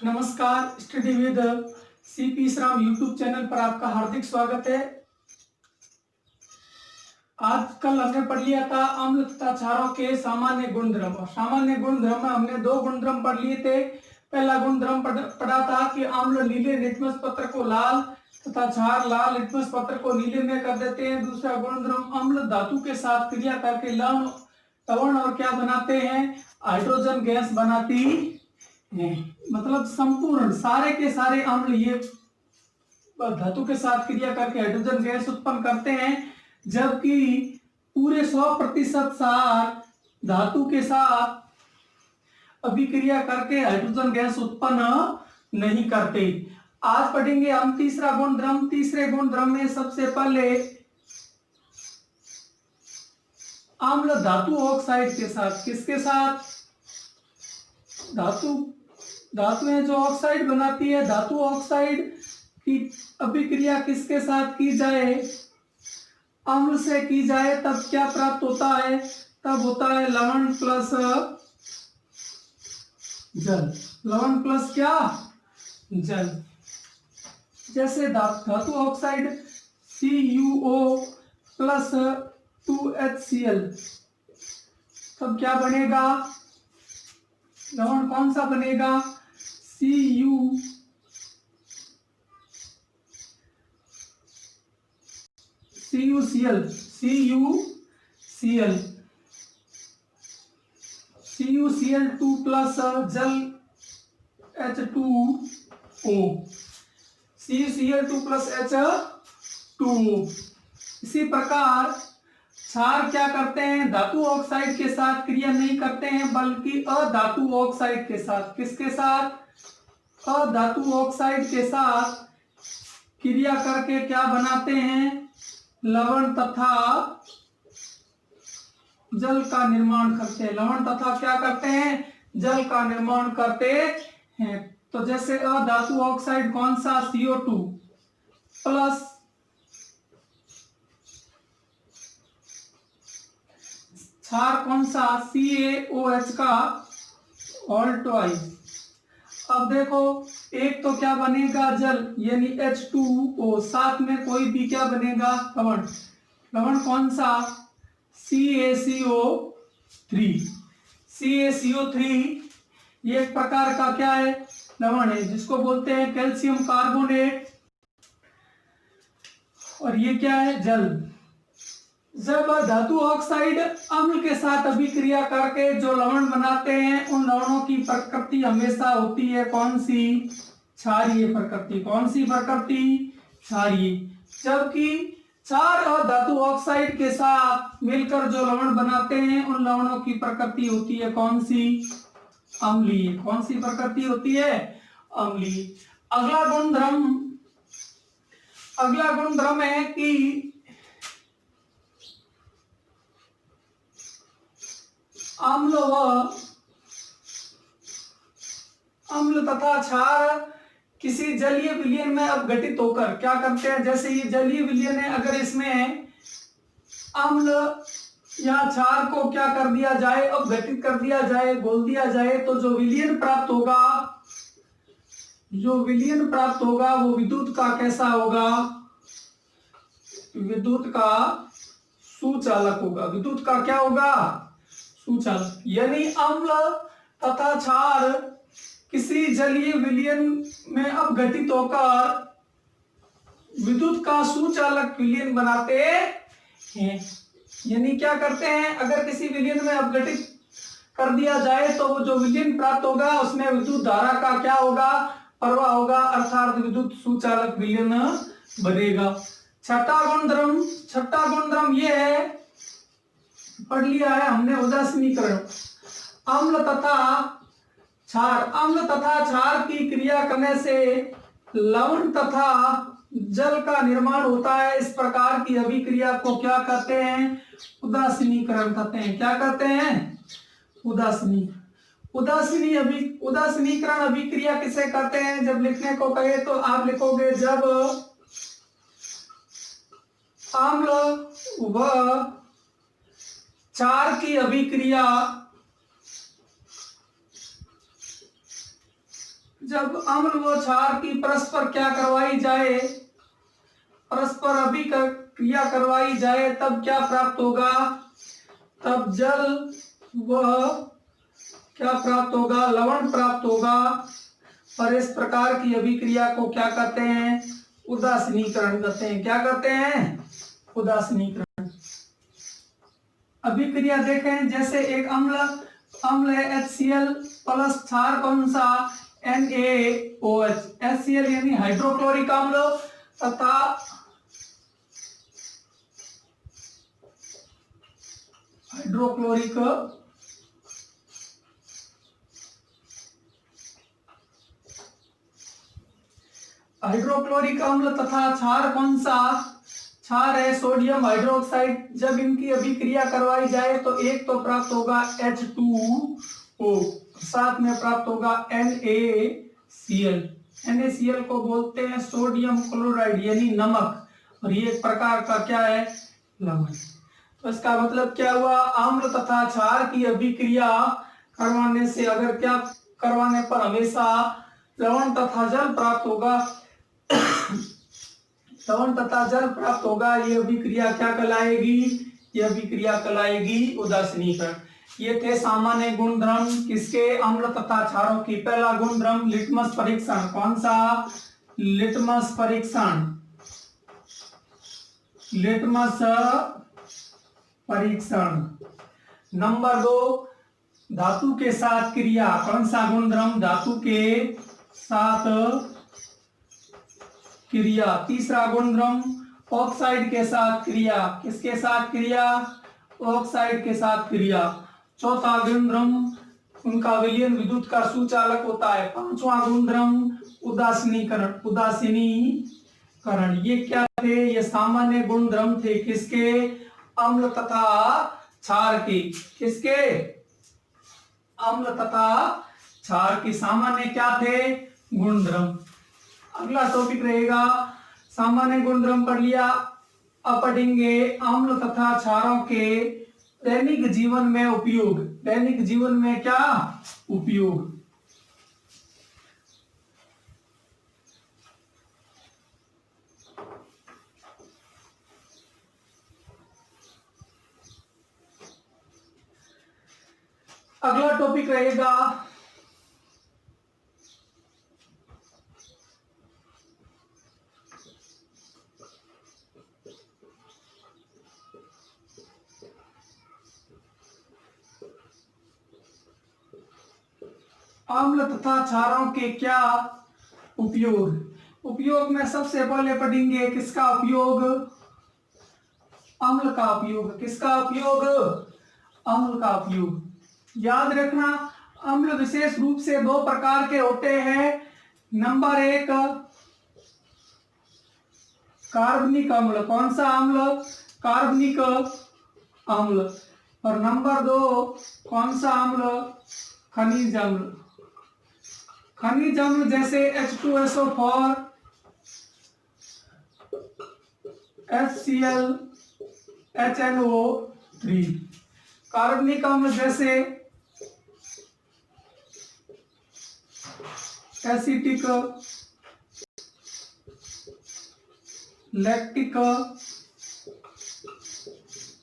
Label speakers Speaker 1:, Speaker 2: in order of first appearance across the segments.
Speaker 1: नमस्कार, study with CP श्राम YouTube channel पर आपका हार्दिक स्वागत है। आज कल हमने पढ़ लिया था अम्ल तथा क्षारों के सामान्य गुणधर्म। और सामान्य गुणधर्म में हमने दो गुणधर्म पढ़ लिए थे। पहला गुणधर्म पढ़ा था कि अम्ल नीले लिटमस पत्र को लाल तथा क्षार लाल लिटमस पत्र को नीले में कर देते हैं। दूसरा गुणधर्म अम्ल धातु के साथ क्रिया करके लवण और क्या बनाते हैं, हाइड्रोजन गैस बनाती है। मतलब संपूर्ण सारे के सारे अम्ल ये धातु के साथ क्रिया करके हाइड्रोजन गैस उत्पन्न करते हैं, जबकि पूरे 100% सार धातु के साथ अभिक्रिया करके हाइड्रोजन गैस उत्पन्न नहीं करते। आज पढ़ेंगे हम तीसरा गुणधर्म। तीसरे गुणधर्म में सबसे पहले अम्ल धातु ऑक्साइड के साथ, किसके साथ, धातुएं जो ऑक्साइड बनाती है, धातु ऑक्साइड की अभिक्रिया किसके साथ की जाए, अम्ल से की जाए, तब क्या प्राप्त होता है, तब होता है लवण प्लस जल। लवण प्लस क्या, जल। जैसे धातु ऑक्साइड CuO प्लस 2HCl, तब क्या बनेगा, लवण कौन सा बनेगा, CuCl2 प्लस जल H2O, CuCl2 प्लस H2O। इसी प्रकार क्षार क्या करते हैं, धातु ऑक्साइड के साथ क्रिया नहीं करते हैं, बल्कि अधातु ऑक्साइड के साथ, किसके साथ, अधातु ऑक्साइड के साथ क्रिया करके क्या बनाते हैं, लवण तथा जल का निर्माण करते हैं। लवण तथा क्या करते हैं, जल का निर्माण करते हैं। तो जैसे अधातु ऑक्साइड कौन सा, CO2 प्लस क्षार कौन सा, CaOH का होल ट्वाइस। अब देखो, एक तो क्या बनेगा, जल यानी H2O, साथ में कोई भी क्या बनेगा, लवण। लवण कौन सा, CaCO3। CaCO3 ये एक प्रकार का क्या है, लवण है, जिसको बोलते हैं कैल्शियम कार्बोनेट। और ये क्या है, जल। जब धातु ऑक्साइड अम्ल के साथ अभिक्रिया करके जो लवण बनाते हैं, उन लवणों की प्रकृति हमेशा होती है कौन सी, क्षारीय प्रकृति। कौन सी प्रकृति, क्षारीय। जबकि क्षार और धातु ऑक्साइड के साथ मिलकर जो लवण बनाते हैं, उन लवणों की प्रकृति होती है कौन सी, अम्लीय। कौन सी प्रकृति होती है, अम्लीय। अगला गुणधर्म है कि अम्ल तथा क्षार किसी जलीय विलयन में अपघटित होकर क्या करते हैं, जैसे ये जलीय विलयन है, अगर इसमें अम्ल या क्षार को क्या कर दिया जाए, अपघटित कर दिया जाए, घोल दिया जाए, तो जो विलयन प्राप्त होगा वो विद्युत का कैसा होगा, विद्युत का सुचालक होगा। विद्युत का क्या होगा, सुचालक। यानी अम्ल तथा क्षार किसी जलीय विलयन में अपघटित होकर विद्युत का सुचालक विलयन बनाते हैं। यानी क्या करते हैं, अगर किसी विलयन में अपघटित कर दिया जाए, तो वो जो विलयन प्राप्त होगा उसमें विद्युत धारा का क्या होगा, प्रवाह होगा, अर्थात विद्युत सुचालक विलयन बनेगा। छठा गुणधर्म ये है, पढ़ लिया है हमने, उदासीनीकरण। अम्ल तथा क्षार की क्रिया करने से लवण तथा जल का निर्माण होता है। इस प्रकार की अभिक्रिया को क्या कहते हैं, उदासीनीकरण कहते हैं। क्या कहते हैं, उदासीनीकरण अभिक्रिया किसे कहते हैं। जब लिखने को कहे तो आप लिखोगे, जब अम्ल व क्षार की अभिक्रिया जब अम्ल व क्षार की परस्पर क्या करवाई जाए, परस्पर अभिक्रिया करवाई जाए, तब क्या प्राप्त होगा? तब जल व क्या प्राप्त होगा? लवण प्राप्त होगा। और इस प्रकार की अभिक्रिया को क्या कहते हैं? उदासीनीकरण कहते हैं। क्या कहते हैं? उदासीनीकरण। अभिक्रिया देखें, जैसे एक अम्ल है HCl प्लस क्षार कौन सा? NaOH। HCl यानी हाइड्रोक्लोरिक अम्ल तथा हाइड्रोक्लोरिक अम्ल तथा क्षार कौन सा? क्षार है सोडियम हाइड्रोक्साइड। जब इनकी अभिक्रिया करवाई जाए तो एक तो प्राप्त होगा H2O, साथ में प्राप्त होगा NaCl। NaCl को बोलते हैं सोडियम क्लोराइड यानी नमक, और ये एक प्रकार का क्या है? लवण। तो इसका मतलब क्या हुआ? अम्ल तथा क्षार की अभिक्रिया करवाने से, अगर क्या करवाने पर हमेशा लवण तथा जल प्राप्त होगा। लवण तथा जल प्राप्त होगा। ये अभिक्रिया क्या कहलाएगी? ये अभिक्रिया कहलाएगी उदासीनीकरण। ये थे सामान्य गुणधर्म किसके? अम्ल तथा क्षारों की। पहला गुणधर्म लिटमस परीक्षण। कौन सा? लिटमस परीक्षण। लिटमस परीक्षण। नंबर 2, धातु के साथ क्रिया। कौन सा गुणधर्म? धातु के साथ क्रिया। तीसरा गुणधर्म ऑक्साइड के साथ क्रिया। किसके साथ क्रिया? ऑक्साइड के साथ क्रिया। चौथा गुणधर्म उनका विलयन विद्युत का सुचालक होता है। पांचवा गुणधर्म उदासीनीकरण। उदासीनीकरण। ये क्या थे? ये सामान्य गुणधर्म थे किसके? अम्ल तथा क्षार के। किसके? अम्ल तथा क्षार के सामान्य क्या थे? गुणधर्म। अगला टॉपिक रहेगा, सामान्य गुणधर्म पढ़ लिया। अब पढ़ेंगे अम्ल तथा क्षारों के दैनिक जीवन में उपयोग। दैनिक जीवन में क्या उपयोग? अगला टॉपिक रहेगा अम्ल तथा क्षारों के क्या उपयोग। उपयोग में सबसे पहले पढ़ेंगे किसका उपयोग? अम्ल का उपयोग। किसका उपयोग? अम्ल का उपयोग। याद रखना, अम्ल विशेष रूप से दो प्रकार के होते हैं। नंबर 1 कार्बनिक अम्ल। कौन सा अम्ल? कार्बनिक अम्ल। और नंबर 2 कौन सा अम्ल? खनिज अम्ल। खनिज अम्ल जैसे H2SO4, HCl, HNO3। कार्बनिक अम्ल जैसे एसिटिक, लैक्टिक,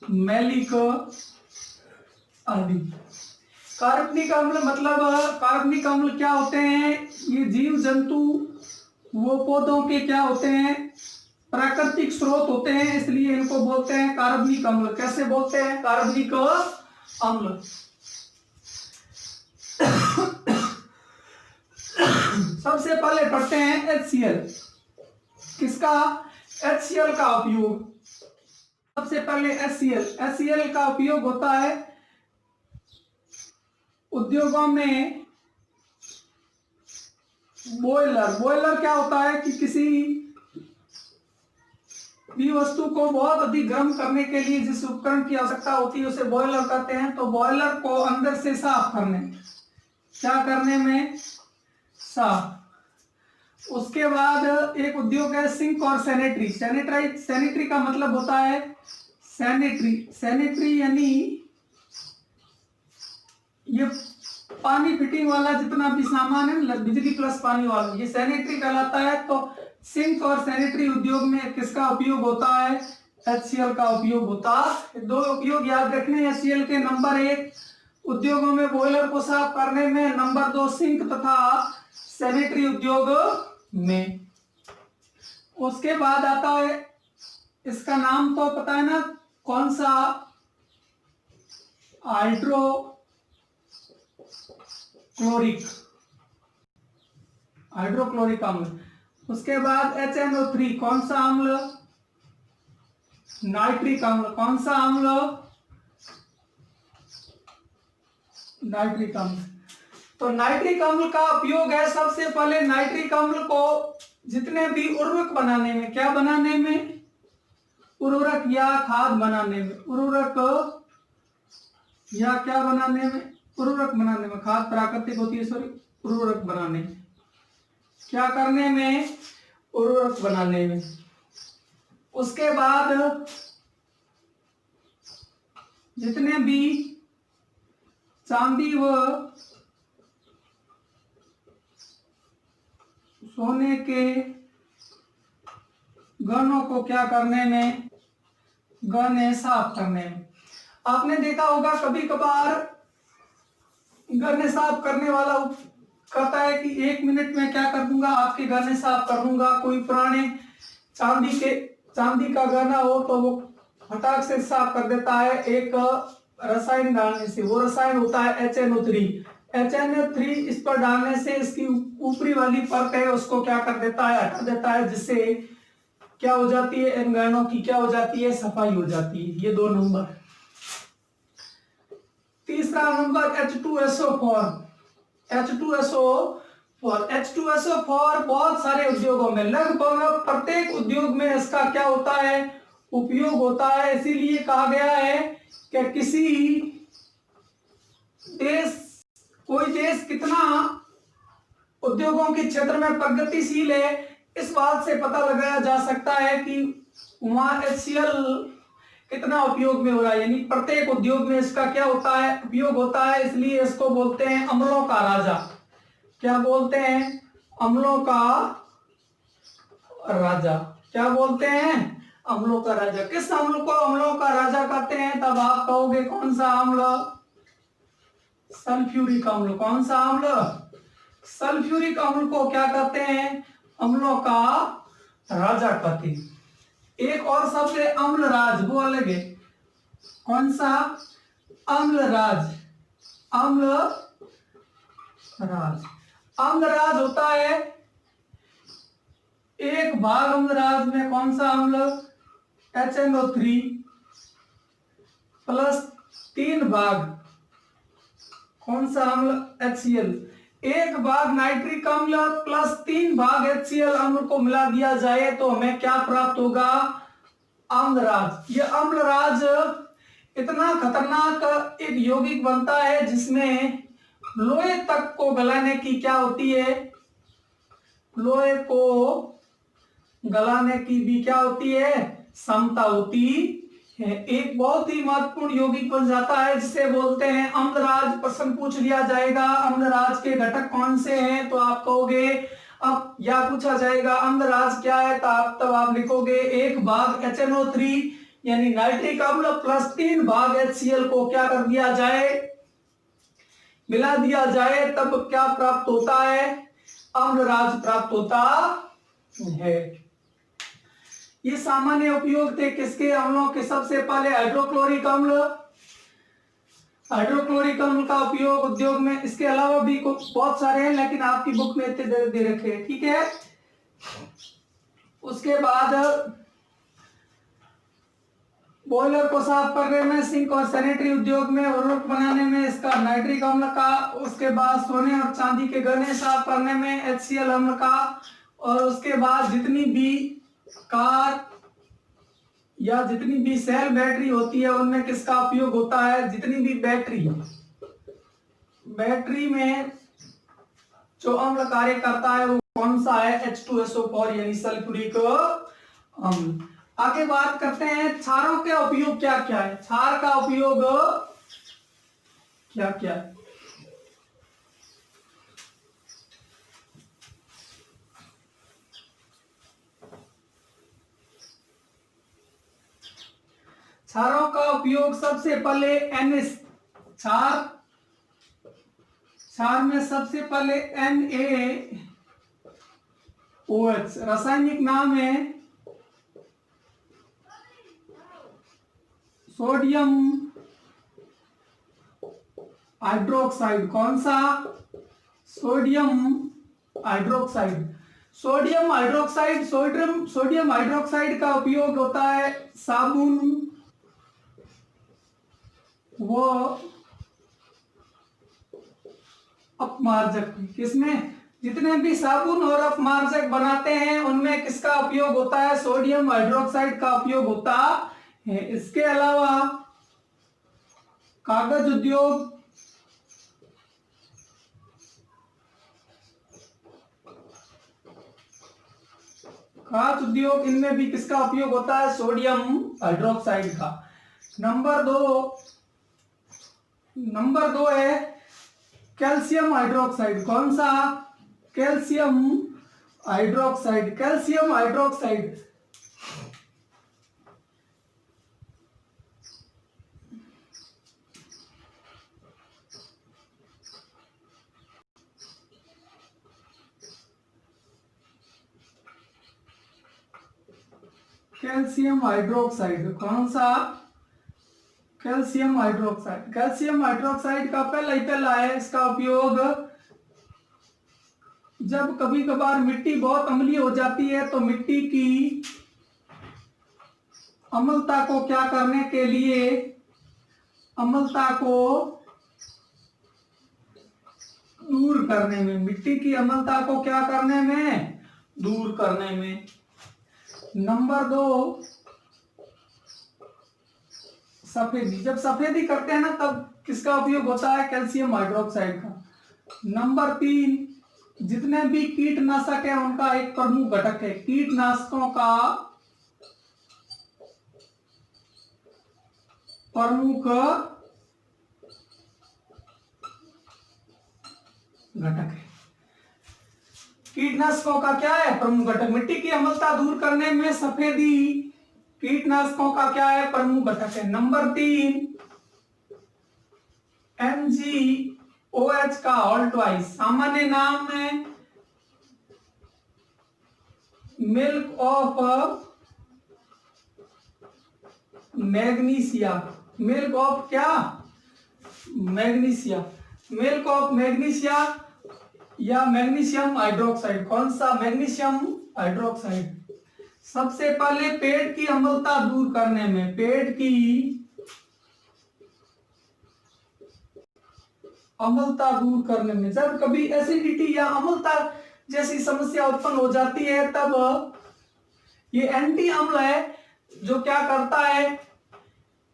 Speaker 1: मैलिक आदि। कार्बनिक अम्ल मतलब कार्बनिक अम्ल क्या होते हैं? ये जीव जंतु वो पौधों के क्या होते हैं? प्राकृतिक स्रोत होते हैं, इसलिए इनको बोलते हैं कार्बनिक अम्ल। कैसे बोलते हैं? कार्बनिक अम्ल। सबसे पहले पढ़ते हैं HCl। किसका? HCl का उपयोग। सबसे पहले HCl का उपयोग होता है उद्योगों में। बॉयलर क्या होता है कि किसी भी वस्तु को बहुत अधिक गर्म करने के लिए जिस उपकरण की आवश्यकता होती है उसे बॉयलर कहते हैं। तो बॉयलर को अंदर से साफ करने, क्या करने में? साफ। उसके बाद एक उद्योग है सिंक और सैनिटरी। सैनिटरी का मतलब होता है सैनिटरी यानी ये पानी फिटिंग वाला जितना भी सामान है, बिजली प्लस पानी वाला, ये सैनिटरी कहलाता है। तो सिंक और सैनिटरी उद्योग में किसका उपयोग होता है? HCl का उपयोग होता है। दो उपयोग याद रखने HCl के। नंबर 1 उद्योगों में बॉयलर को साफ करने में, नंबर 2 सिंक तथा सैनिटरी उद्योग में। उसके बाद आता है, इसका नाम तो पता है ना, कौन सा? हाइड्रोक्लोरिक अम्ल। उसके बाद HNO3 कौन सा अम्ल? नाइट्रिक अम्ल। कौन सा अम्ल? नाइट्रिक अम्ल। तो नाइट्रिक अम्ल का उपयोग है, सबसे पहले नाइट्रिक अम्ल को जितने भी उर्वरक बनाने में, क्या बनाने में? उर्वरक या खाद बनाने में। उर्वरक या क्या बनाने में? उर्वरक बनाने में। खाद प्राकृतिक होती है, सॉरी, उर्वरक बनाने में। क्या करने में? उर्वरक बनाने में। उसके बाद जितने भी चांदी व सोने के गहनों को क्या करने में? गहने साफ करने में। आपने देखा होगा कभी कभार गहने साफ करने वाला कहता है कि 1 मिनट में क्या कर दूंगा, आपके गहने साफ कर दूंगा। कोई पुराने चांदी का गहना हो तो वो फटाक से साफ कर देता है एक रसायन डालने से। वो रसायन होता है HNO3। HNO3 इस पर डालने से इसकी ऊपरी वाली परत है उसको क्या कर देता है? हटा देता है, जिससे क्या हो जाती है? इन गहनों की क्या हो जाती है? सफाई हो जाती है। ये 2 नंबर। तीसरा नंबर H2SO4। H2SO4 बहुत सारे उद्योगों में, लगभग प्रत्येक उद्योग में इसका क्या होता है? उपयोग होता है। इसीलिए कहा गया है कि कोई देश कितना उद्योगों के क्षेत्र में प्रगतिशील है, इस बात से पता लगाया जा सकता है कि वहां HCl कितना उपयोग में हो रहा है। यानी प्रत्येक उद्योग में इसका क्या होता है? उपयोग होता है। इसलिए इसको बोलते हैं अम्लों का राजा। क्या बोलते हैं? अम्लों का राजा। क्या बोलते हैं? अम्लों का राजा। किस अम्ल को अम्लों का राजा कहते हैं? तब आप कहोगे कौन सा अम्ल? सल्फ्यूरिक अम्ल। कौन सा अम्ल? सल्फ्यूरिक अम्ल को क्या कहते हैं? अम्लों का राजा कहते हैं। एक और शब्द है अम्लराज, वो अलग है। कौन सा? अम्लराज। अम्लराज होता है एक भाग अम्लराज में कौन सा अम्ल? HNO3 प्लस 3 भाग कौन सा अम्ल? HCl। एक भाग नाइट्रिक अम्ल प्लस 3 भाग HCl अम्ल को मिला दिया जाए तो हमें क्या प्राप्त होगा? अम्लराज। ये अम्लराज इतना खतरनाक एक यौगिक बनता है जिसमें लोहे तक को गलाने की क्या होती है? लोहे को गलाने की भी क्या होती है? क्षमता होती है। एक बहुत ही महत्वपूर्ण यौगिक बन जाता है जिसे बोलते हैं अम्लराज। प्रश्न पूछ लिया जाएगा अम्लराज के घटक कौन से हैं, तो आप कहोगे, अब या पूछा जाएगा अम्लराज क्या है, तब आप लिखोगे 1 भाग HNO3 यानी नाइट्रिक अम्ल प्लस 3 भाग HCl को क्या कर दिया जाए? मिला दिया जाए, तब क्या प्राप्त होता है? अम्लराज प्राप्त होता है। ये सामान्य उपयोग थे किसके? अम्लों के। सबसे पहले हाइड्रोक्लोरिक अम्ल। हाइड्रोक्लोरिक अम्ल का उपयोग उद्योग में, इसके अलावा भी कुछ बहुत सारे हैं लेकिन आपकी बुक में इतने दे रखे हैं, ठीक है। उसके बाद बॉयलर को साफ करने में, सिंक और सैनिटरी उद्योग में, उर्वरक बनाने में इसका नाइट्रिक अम्ल का। उसके बाद सोने और चांदी के गहने साफ करने में HCl अम्ल का। और उसके बाद जितनी भी कार या जितनी भी सेल बैटरी होती है उनमें किसका उपयोग होता है? जितनी भी बैटरी में जो अम्ल कार्य करता है वो कौन सा है? H2SO4 यानी सल्फ्यूरिक अम्ल। आगे बात करते हैं क्षारों के उपयोग क्या क्या है। क्षार का उपयोग क्या क्या है? क्षारों का उपयोग सबसे पहले क्षार में सबसे पहले NaOH, रासायनिक नाम है सोडियम हाइड्रोक्साइड। कौन सा? Sodium hydroxide. सोडियम हाइड्रोक्साइड का उपयोग होता है साबुन व अपमार्जक। किसमें? जितने भी साबुन और अपमार्जक बनाते हैं उनमें किसका उपयोग होता है? सोडियम हाइड्रोक्साइड का उपयोग होता है। इसके अलावा कागज उद्योग, इनमें भी किसका उपयोग होता है? सोडियम हाइड्रोक्साइड का। नंबर दो है कैल्शियम हाइड्रोक्साइड। कौन सा? Calcium hydroxide. कौन सा? कैल्शियम हाइड्रोक्साइड का पहला है इसका उपयोग जब कभी कभार मिट्टी बहुत अम्लीय हो जाती है तो मिट्टी की अम्लता को क्या करने के लिए, अम्लता को दूर करने में, मिट्टी की अम्लता को क्या करने में? दूर करने में। नंबर 2 सफेदी। जब सफेदी करते हैं ना तब किसका उपयोग होता है? कैल्शियम हाइड्रोक्साइड का। नंबर 3 जितने भी कीटनाशक है उनका एक प्रमुख घटक है। कीटनाशकों का प्रमुख घटक है। कीटनाशकों का क्या है? प्रमुख घटक। मिट्टी की अम्लता दूर करने में सफेदी कीटनाशकों का क्या है? प्रमुख घटक है। नंबर 3 MgOH का होल ट्वाइस। सामान्य नाम है milk of magnesia. Milk of क्या? मैग्नीशिया। मिल्क ऑफ मैग्नीशिया या मैग्नीशियम हाइड्रोक्साइड। कौन सा? Magnesium hydroxide. सबसे पहले पेट की अम्लता दूर करने में, पेट की अम्लता दूर करने में, जब कभी एसिडिटी या अम्लता जैसी समस्या उत्पन्न हो जाती है तब ये एंटी अम्ल है जो क्या करता है?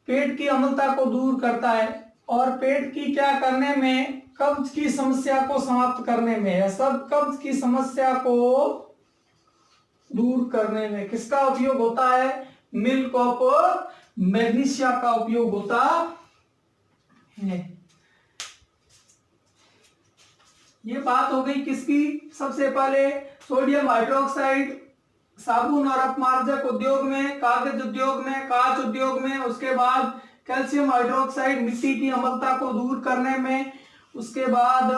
Speaker 1: पेट की अम्लता को दूर करता है और पेट की क्या करने में? कब्ज की समस्या को समाप्त करने में या सब कब्ज की समस्या को दूर करने में किसका उपयोग होता है? मिल्क ऑफ मैग्नीशिया का उपयोग होता है। ये बात हो गई किसकी? सबसे पहले सोडियम हाइड्रोक्साइड साबुन और अपमार्जक उद्योग में, कागज उद्योग में, कांच उद्योग में। उसके बाद कैल्शियम हाइड्रोक्साइड मिट्टी की अम्लता को दूर करने में। उसके बाद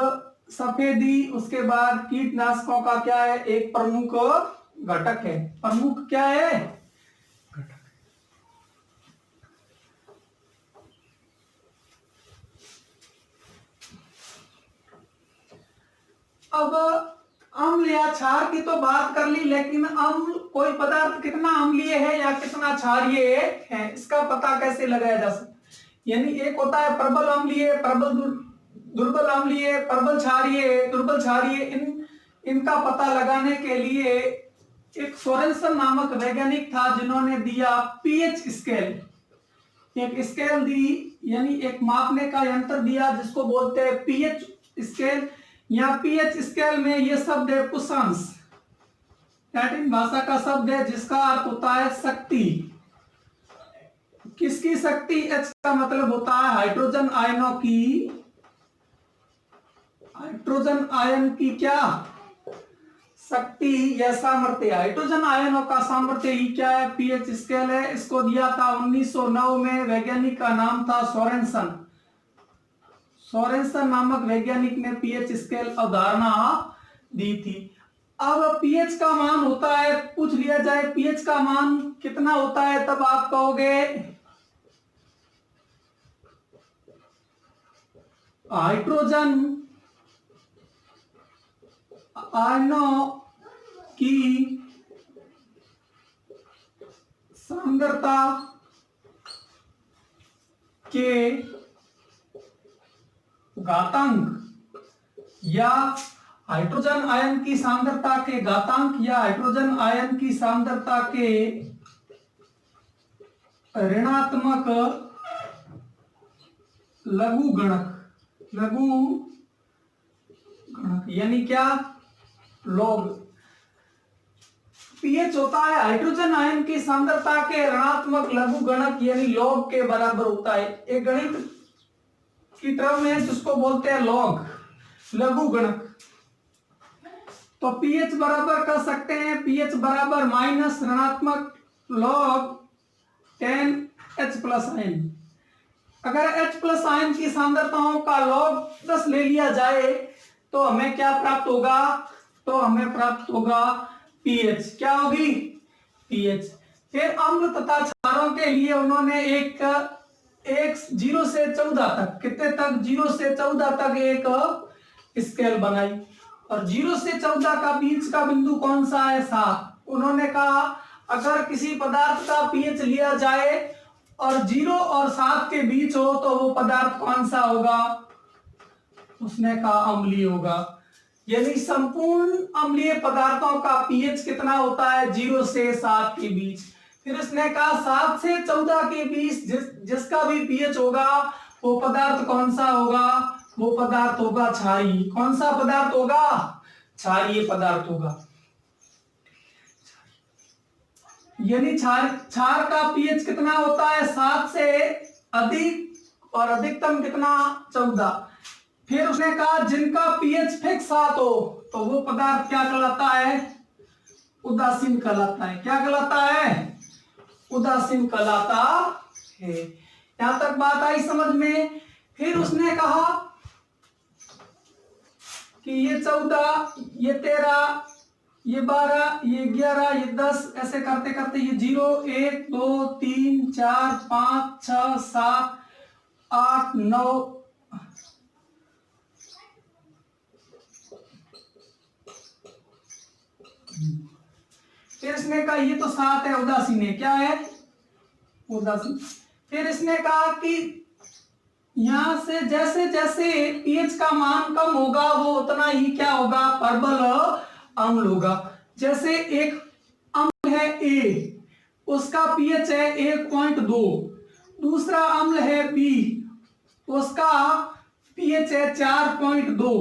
Speaker 1: सफेदी। उसके बाद कीटनाशकों का क्या है? एक प्रमुख घटक है। प्रमुख क्या है? घटक। अब अम्ल या क्षार की तो बात कर ली, लेकिन अम्ल कोई पदार्थ कितना अम्लीय है या कितना क्षारीय है इसका पता कैसे लगाया जा सकता? यानी एक होता है प्रबल अम्लीय, प्रबल दुर्बल अम्लीय, प्रबल क्षारीय, दुर्बल क्षारीय। इनका पता लगाने के लिए एक सोरेनसन नामक वैज्ञानिक था जिन्होंने दिया पीएच स्केल। एक स्केल दी यानी एक मापने का यंत्र दिया जिसको बोलते हैं पीएच स्केल। यहाँ पीएच स्केल में ये शब्द है पुशांस, लैटिन भाषा का शब्द है जिसका अर्थ होता है शक्ति। किसकी शक्ति? एच का मतलब होता है हाइड्रोजन आयनों की, हाइड्रोजन आयन की क्या? शक्ति या सामर्थ्य। हाइड्रोजन आयनों का सामर्थ्य ही क्या है, पीएच स्केल है। इसको दिया था 1909 में, वैज्ञानिक का नाम था सोरेनसन। सोरेनसन नामक वैज्ञानिक ने पीएच स्केल अवधारणा दी थी। अब पीएच का मान होता है, पूछ लिया जाए पीएच का मान कितना होता है, तब आप कहोगे हाइड्रोजन आयनों की सांद्रता के घातांक या हाइड्रोजन आयन की सांद्रता के घातांक या हाइड्रोजन आयन की सांद्रता के ऋणात्मक लघुगणक यानी क्या, लॉग। पीएच होता है हाइड्रोजन आयन की सांद्रता के ऋणात्मक लघुगणक यानी लॉग के बराबर होता है। एक गणित की टर्म है जिसको बोलते हैं लॉग, लघुगणक। तो पीएच बराबर कर सकते हैं, पीएच बराबर माइनस ऋणात्मक लॉग 10H प्लस आयन। अगर H प्लस आयन की सांद्रताओं का लॉग 10 ले लिया जाए तो हमें क्या प्राप्त होगा, तो हमें प्राप्त होगा पीएच। क्या होगी, पीएच। फिर अम्ल तथा क्षारों के लिए उन्होंने एक 0 से 14 तक, कितने तक, 0 से 14 तक एक स्केल बनाई। और 0 से 14 का बीच का बिंदु कौन सा है, 7। उन्होंने कहा अगर किसी पदार्थ का पीएच लिया जाए और 0 और 7 के बीच हो तो वो पदार्थ कौन सा होगा, उसने कहा अम्लीय होगा। यानी संपूर्ण अम्लीय पदार्थों का पीएच कितना होता है, 0 से 7 के बीच। फिर उसने कहा 7 से 14 के बीच जिसका भी पीएच होगा वो पदार्थ कौन सा होगा, वो पदार्थ होगा क्षारीय। कौन सा पदार्थ होगा, क्षारीय पदार्थ होगा। यानी क्षार का पीएच कितना होता है, 7 से अधिक और अधिकतम कितना, 14। फिर उसने कहा जिनका पीएच फिक्स 7 हो तो वो पदार्थ क्या कहलाता है, उदासीन कहलाता है। क्या कहलाता है, उदासीन कहलाता है। यहां तक बात आई समझ में। फिर उसने कहा कि ये 14, ये 13, ये 12, ये 11, ये 10, ऐसे करते करते ये 0, 1, 2, 3, 4, 5, 6, 7, 8, 9, फिर इसने कहा ये तो 7 है, उदासीन है। क्या है, उदासीन। फिर इसने कहा कि यहां से जैसे जैसे पीएच का मान कम होगा वो उतना ही क्या होगा, प्रबल अम्ल होगा। जैसे एक अम्ल है ए, उसका पीएच है 1.2। दूसरा अम्ल है बी, उसका पीएच है 4.2।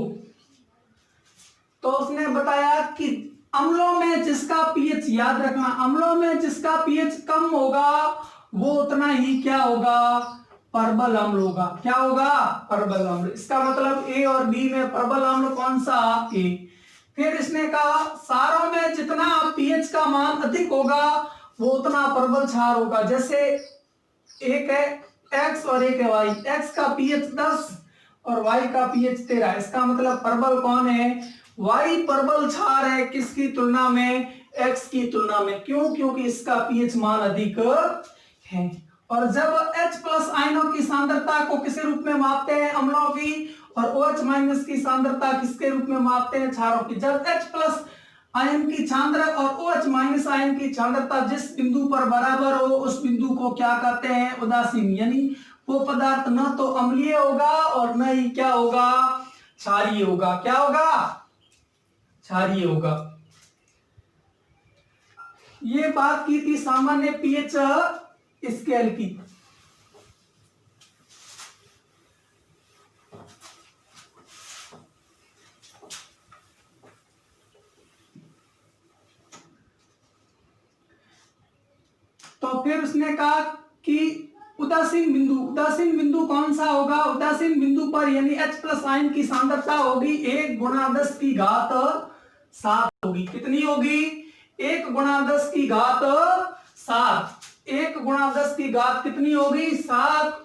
Speaker 1: तो उसने बताया कि अम्लों में जिसका पीएच, याद रखना, अम्लों में जिसका पीएच कम होगा वो उतना ही क्या होगा, प्रबल अम्ल होगा। क्या होगा, प्रबल अम्ल। इसका मतलब ए और बी में प्रबल अम्ल कौन सा, ए। फिर इसने कहा सारों में जितना पीएच का मान अधिक होगा वो उतना प्रबल क्षार होगा। जैसे एक है एक्स और एक है वाई, एक्स का पीएच 10 और वाई का पीएच 13। इसका मतलब प्रबल कौन है, वाई प्रबल क्षार है। किसकी तुलना में, एक्स की तुलना में। क्यों, क्योंकि इसका पीएच मान अधिक है। और जब H प्लस आयनों की सांद्रता को किस रूप में मापते हैं, अम्लों की, और OH माइनस की सांद्रता किसके रूप में मापते हैं, क्षारों की। जब H प्लस आयन की सांद्रता और OH माइनस आयन की सांद्रता जिस बिंदु पर बराबर हो उस बिंदु को क्या कहते हैं, उदासीन। यानी वो पदार्थ न तो अम्लीय होगा और न ही क्या होगा, क्षारीय होगा। क्या होगा, क्षारीय होगा। ये बात की थी सामान्य पीएच स्केल की। तो फिर उसने कहा कि उदासीन बिंदु कौन सा होगा, उदासीन बिंदु पर यानी H प्लस आयन की सांद्रता होगी 1 × 10 की घात 7 होगी। कितनी होगी? 1 गुणा 10 की घात 7। 1 गुणा 10 की घात कितनी होगी? 7।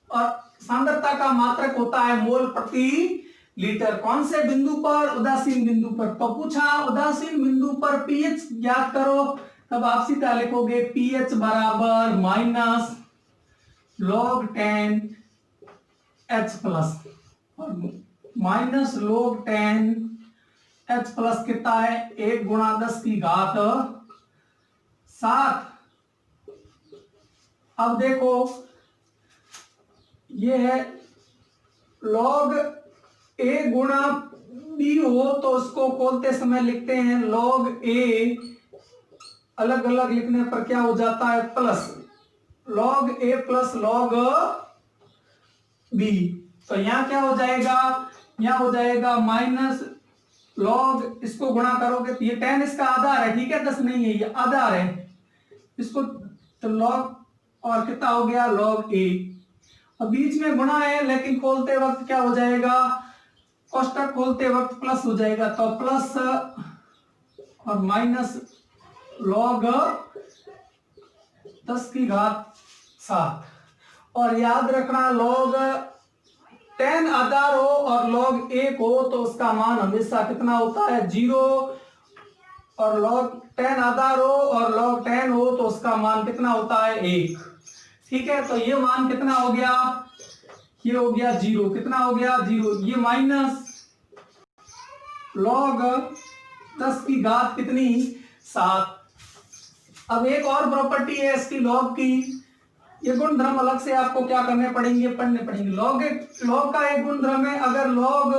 Speaker 1: और सांद्रता का मात्रक होता है मोल प्रति लीटर। कौन से बिंदु पर? उदासीन बिंदु पर। तो पूछा उदासीन बिंदु पर पीएच ज्ञात करो, तब आप सीधा लिखोगे पीएच बराबर माइनस log 10 H प्लस, और माइनस log 10 H प्लस कितना है? 1 गुणा 10 की घात 7। अब देखो ये है log a गुणा b हो तो उसको खोलते समय लिखते हैं log a, अलग अलग लिखने पर क्या हो जाता है? Plus log a plus log b। तो यहां क्या हो जाएगा? यहां हो जाएगा माइनस log, इसको गुणा करोगे तो ये 10 इसका आधार है, ठीक है, 10 नहीं है, ये आधार है इसको, तो log और कितना हो गया? log a। अब बीच में गुणा है लेकिन खोलते वक्त क्या हो जाएगा? कोष्टक खोलते वक्त प्लस हो जाएगा, तो प्लस और माइनस log 10 की घात 7। और याद रखना log 10 आधार हो और log 1 हो तो उसका मान हमेशा कितना होता है? 0। और log 10 आधार हो और log 10 हो तो उसका मान कितना होता है? 1। ठीक है, तो ये मान कितना हो गया? ये हो गया 0। कितना हो गया? 0। ये माइनस log 10 की घात कितनी? 7। अब एक और प्रॉपर्टी है इसकी log की, ये गुणधर्म अलग से आपको क्या करने पड़ेंगे? पढ़ने पड़ेंगे। log का एक गुणधर्म है, अगर log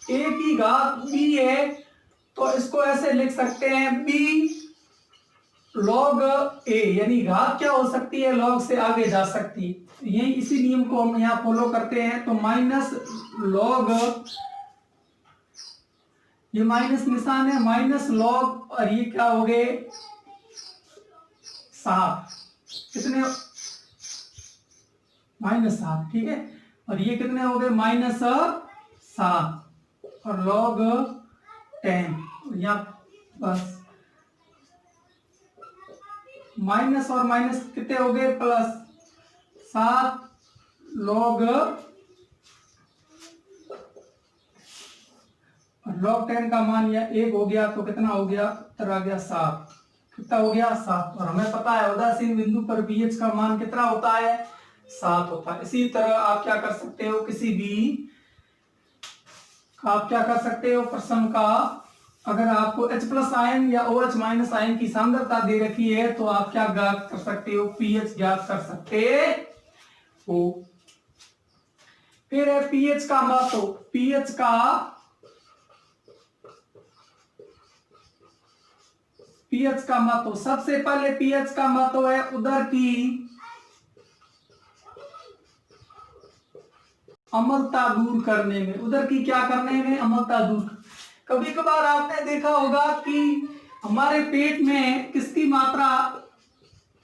Speaker 1: a की घात b है तो इसको ऐसे लिख सकते हैं b log a, यानी घात क्या हो सकती है? log से आगे जा सकती है। यही इसी नियम को हम यहाँ फॉलो करते हैं। तो माइनस log, ये माइनस निशान है, माइनस log, और ये क्या हो गए? 7। कितने? -7, ठीक है, और ये कितने हो गए? -7 और log 10। यहाँ बस माइनस और माइनस कितने हो गए? +7 log 10 का मान या 1 हो गया तो कितना हो गया? उत्तर आ गया 7। कितना हो गया? 7। और हमें पता है उदासीन बिंदु पर pH का मान कितना होता है? 7 होता है। इसी तरह आप क्या कर सकते हो? किसी भी आप क्या कर सकते हो? प्रश्न का अगर आपको H प्लस आयन या OH माइनस आयन की सांद्रता दे रखी है तो आप क्या ज्ञात कर सकते हो? pH ज्ञात कर सकते हो। फिर है pH का महत्व। pH का महत्व, सबसे पहले pH का महत्व है उदर की अम्लता दूर करने में। उदर की क्या करने में? अम्लता दूर। कभी कभार आपने देखा होगा कि हमारे पेट में किसकी मात्रा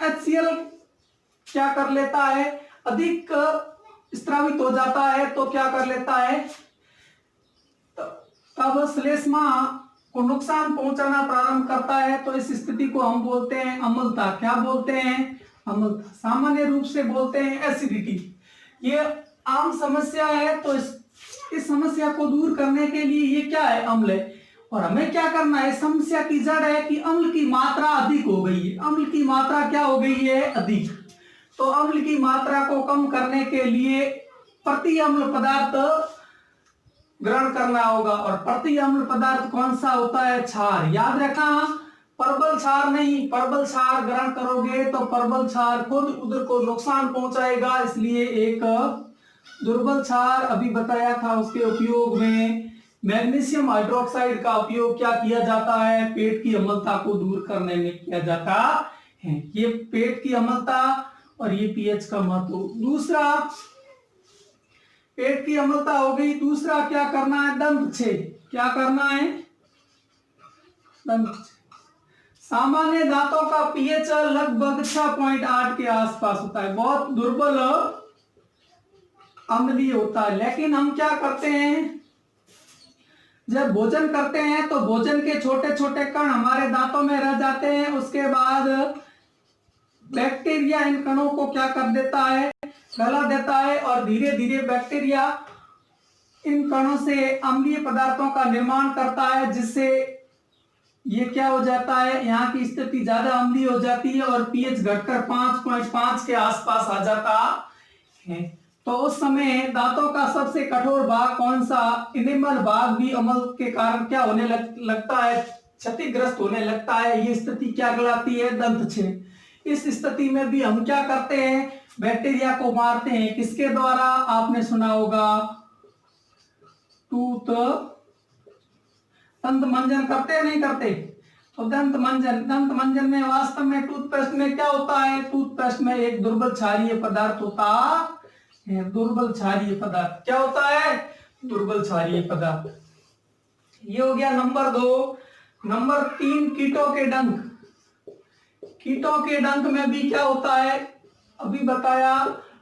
Speaker 1: HCl क्या कर लेता है? अधिक स्रावित हो जाता है तो क्या कर लेता है? तब श्लेष्मा को नुकसान पहुंचाना प्रारंभ करता है, तो इस स्थिति को हम बोलते हैं अम्लता। क्या बोलते हैं? अम्लता। सामान्य रूप से बोलते हैं एसिडिटी। ये आम समस्या है, तो इस समस्या को दूर करने के लिए ये क्या है? अम्ल है। और हमें क्या करना है? समस्या की जड़ है कि अम्ल की मात्रा अधिक हो गई है। अम्ल की मात्रा क्या हो गई है? अधिक। तो अम्ल की मात्रा को कम करने के लिए प्रति अम्ल पदार्थ ग्रहण करना होगा। और प्रति अम्ल पदार्थ कौन सा होता है? क्षार। याद रखना, परबल क्षार नहीं। परबल क्षार ग्रहण करोगे तो परबल क्षार खुद उदर को नुकसान पहुंचाएगा, इसलिए एक दुर्बल क्षार अभी बताया था, उसके उपयोग में मैग्नीशियम हाइड्रोक्साइड का उपयोग क्या किया जाता है? पेट की अम्लता को दूर करने में किया जाता है। ये पेट की अम्लता और ये पीएच का महत्व। दूसरा, पेट की अम्लता हो गई। दूसरा क्या करना है? दंतछेद। क्या करना है? दंतछेद। सामान्य दांतों का पीएच लगभग 6.8 के आसपास होता है, बहुत दुर्बल अम्लीय होता है। लेकिन हम क्या करते हैं? जब भोजन करते हैं तो भोजन के छोटे छोटे कण हमारे दांतों में रह जाते हैं। उसके बाद बैक्टीरिया इन कणों को क्या कर देता है, गला देता है, और धीरे धीरे बैक्टीरिया इन कणों से अम्लीय पदार्थों का निर्माण करता है, जिससे ये क्या हो जाता है, यहाँ की स्थिति ज्यादा अम्लीय हो जाती है और पीएच घटकर 5.5 के आसपास आ जाता है। तो उस समय दांतों का सबसे कठोर भाग कौन सा, इनेमल भाग भी अम्ल के कारण क्या होने लगता है, क्षतिग्रस्त होने लगता है। ये स्थिति क्या कहलाती है, दंत छेद। इस स्थिति में भी हम क्या करते हैं, बैक्टीरिया को मारते हैं। किसके द्वारा, आपने सुना होगा टूथ दंत मंजन करते हैं, नहीं करते? तो दंत मंजन में वास्तव में टूथपेस्ट में क्या होता है, टूथपेस्ट में एक दुर्बल क्षारीय पदार्थ होता है। दुर्बल क्षारीय पदार्थ क्या होता है, दुर्बल क्षारीय पदार्थ। ये हो गया नंबर 2। नंबर 3 कीटों के डंक। कीटों के डंक में भी क्या होता है, अभी बताया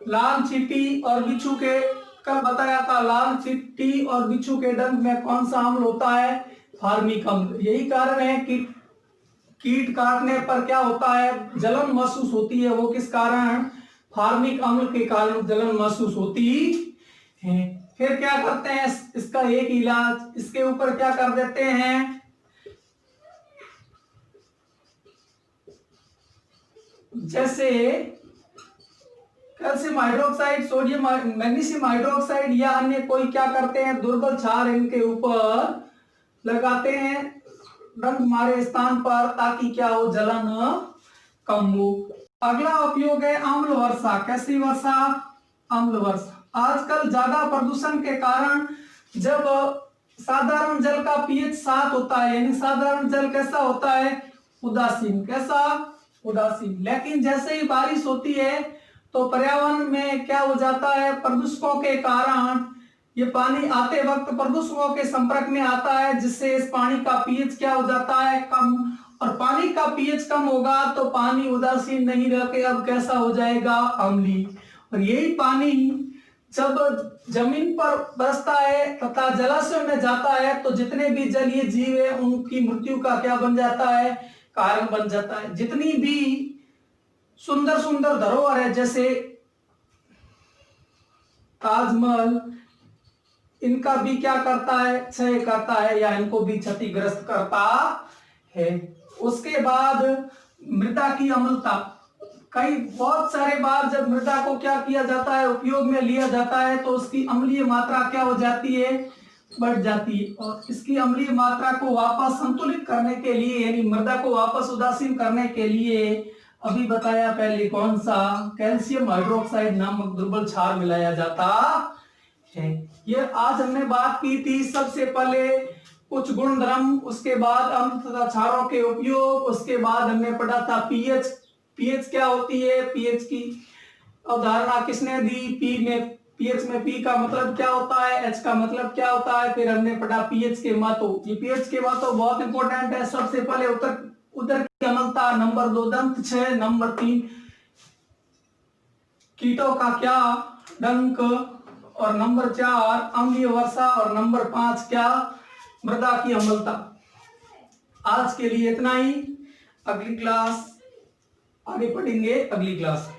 Speaker 1: लाल चींटी और बिच्छू के, कल बताया था लाल चींटी और बिच्छू के डंक में कौन सा अम्ल होता है, फार्मिक अम्ल। यही कारण है कि कीट काटने पर क्या होता है, जलन महसूस होती है। वो किस कारण, फार्मिक अम्ल के कारण जलन महसूस होती है। फिर क्या करते हैं, इसका एक इलाज, इसके ऊपर क्या कर देते हैं, जैसे calcium hydroxide, sodium magnesium hydroxide या अन्य कोई क्या करते हैं, दुर्बल क्षार इनके ऊपर लगाते हैं डंक मारे स्थान पर, ताकि क्या हो, जलन कम हो। अगला उपयोग है अम्ल वर्षा। कैसी वर्षा, अम्ल वर्षा। आजकल ज्यादा प्रदूषण के कारण जब साधारण जल का पीएच 7 होता है, यानी साधारण जल कैसा होता है, उदासीन। कैसा, उदासीन। लेकिन जैसे ही बारिश होती है तो पर्यावरण में क्या हो जाता है, प्रदूषकों के कारण ये पानी आते वक्त प्रदूषकों के संपर्क में आता है, जिससे इस पानी का पीएच क्या हो जाता है, कम। और पानी का पीएच कम होगा तो पानी उदासीन नहीं रह के अब कैसा हो जाएगा, अम्लीय। और यही पानी जब जमीन पर बरसता है तथा जलाशय में जाता है तो जितने भी जलीय जीव है उनकी मृत्यु का क्या बन जाता है, कारण बन जाता है। जितनी भी सुंदर सुंदर धरोहर है, जैसे ताजमहल, इनका भी क्या करता है, क्षय करता है या इनको भी क्षतिग्रस्त करता है। उसके बाद मृदा की अम्लता। कई बहुत सारे बार जब मृदा को क्या किया जाता है, उपयोग में लिया जाता है, तो उसकी अम्लीय मात्रा क्या हो जाती है, बढ़ जाती है। और इसकी अम्लीय मात्रा को वापस संतुलित करने के लिए, यानी मृदा को वापस उदासीन करने के लिए अभी बताया पहले कौन सा, कैल्शियम हाइड्रोक्साइड नामक दुर्बल क्षार मिलाया जाता है। ये आज हमने बात की थी सबसे पहले कुछ गुणधर्म, उसके बाद अम्ल तथा क्षारों के उपयोग, उसके बाद हमने पढ़ा था पीएच। पीएच क्या होती है, पीएच की अवधारणा किसने दी, पीएच में पी का मतलब क्या होता है, एच का मतलब क्या होता है। फिर हमने पढ़ा पीएच के महत्व। ये पीएच के महत्व बहुत इंपॉर्टेंट है। सबसे पहले उदर की अम्लता, नंबर 2 दंत क्षय, नंबर 3 कीटों का क्या, डंक, और नंबर 4 अम्लीय वर्षा, और नंबर 5 क्या, मृदा की अम्लता। आज के लिए इतना ही। अगली क्लास आगे पढ़ेंगे, अगली क्लास।